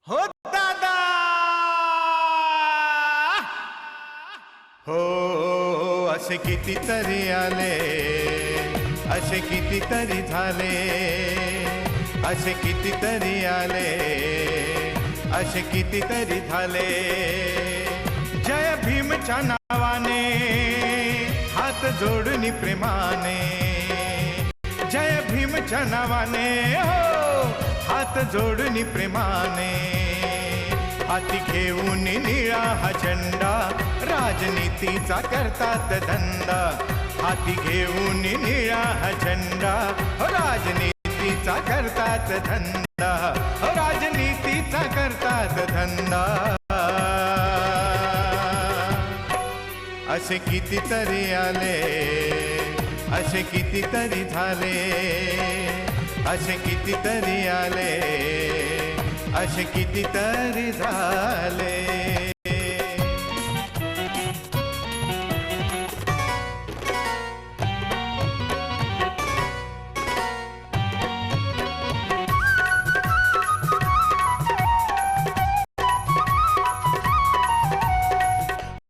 हो दादा हो असे कितीतरी आले, असे कितीतरी झाले, असे कितीतरी आले, असे कितीतरी झाले. जय भीमच्या नावाने हात जोडून प्रेमाने, जय भीमच्या नावाने हो हात जोडून प्रेमाने. हाती घेऊन निळा हा झेंडा राजनीतीचा करतात धंदा. हाती घेऊन निळा हा झेंडा राजनीतीचा करतात धंदा, राजनीतीचा करतात धंदा. असे कितीतरी आले, असे कितीतरी झाले, असे कितीतरी आले, असे कितीतरी झाले.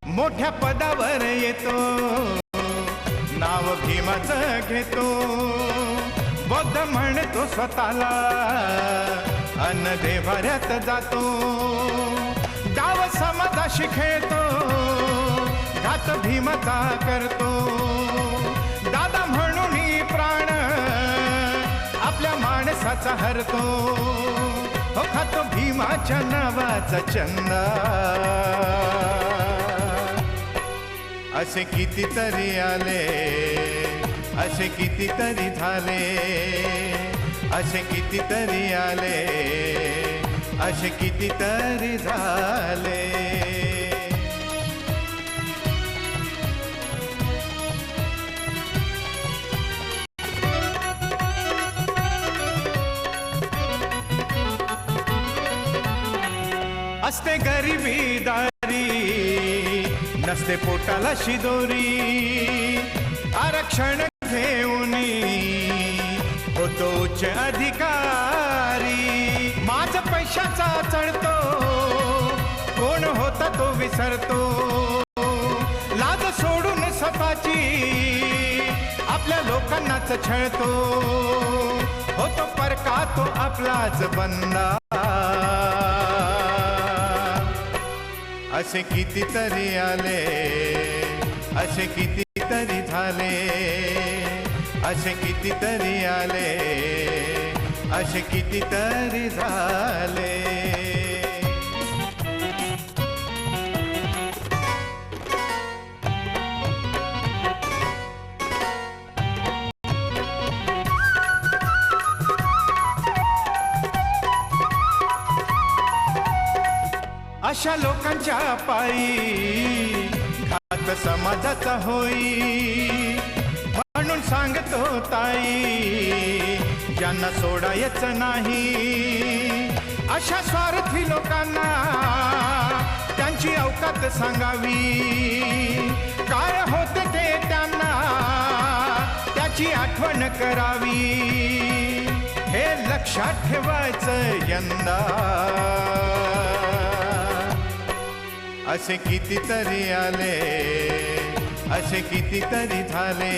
मोठ्या पदावर येतो, नाव भीमाचं घेतो, बौद्ध म्हणतो स्वतःला, अन्न देवाऱ्यात जातो, डाव समाजाशी खेळतो, घात भीमाचा करतो. दादा म्हणून प्राण आपल्या माणसाचा हरतो, हो खातो भीमाच्या नावाचा चंदा. असे कितीतरी आले, असे कितीतरी झाले, असे कितीतरी आले, असे कितीतरी झाले. असते गरिबी दारी, नसते पोटाला शिदोरी, आरक्षण घेऊन होतो उच्च अधिकारी. माझ पैशाचा चढतो, कोण होता तो विसरतो, लाज सोडून स्वतःची आपल्या लोकांनाच छळतो, होतो परका तो आपलाच बंदा. असे कितीतरी आले, असे कितीतरी झाले, असे कितीतरी आले, असे कितीतरी झाले. अशा लोकांच्या पायी घात समाजाचा होई, म्हणून सांगतो ताई ज्यांना सोडायचं नाही. अशा स्वार्थी लोकांना त्यांची अवकात सांगावी, काय होते ते त्यांना त्याची आठवण करावी. हे लक्षात ठेवायचं यंदा. असे कितीतरी आले, असे कितीतरी झाले,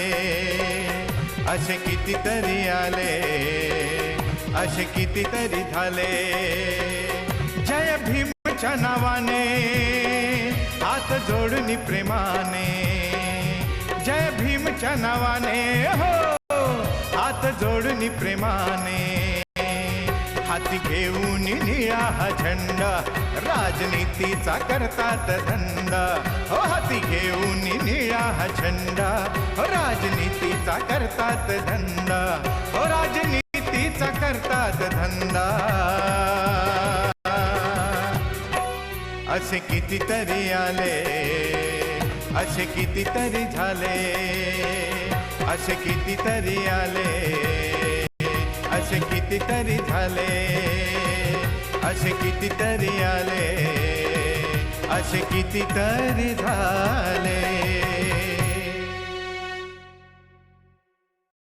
असे कितीतरी आले, असे कितीतरी झाले. जय भीमच्या नावाने हात जोडून प्रेमाने, जय भीमच्या नावाने हो हात जोडून प्रेमाने. हाती घेऊन निळा हा झेंडा राजनीतीचा करतात धंदा, हो हाती घेऊन निळा हा झेंडा राजनीतीचा करतात धंदा, हो राजनीतीचा करतात धंदा. असे कितीतरी आले, असे कितीतरी झाले, असे कितीतरी आले, असे कितीतरी झाले, असे कितीतरी आले, असे कितीतरी झाले.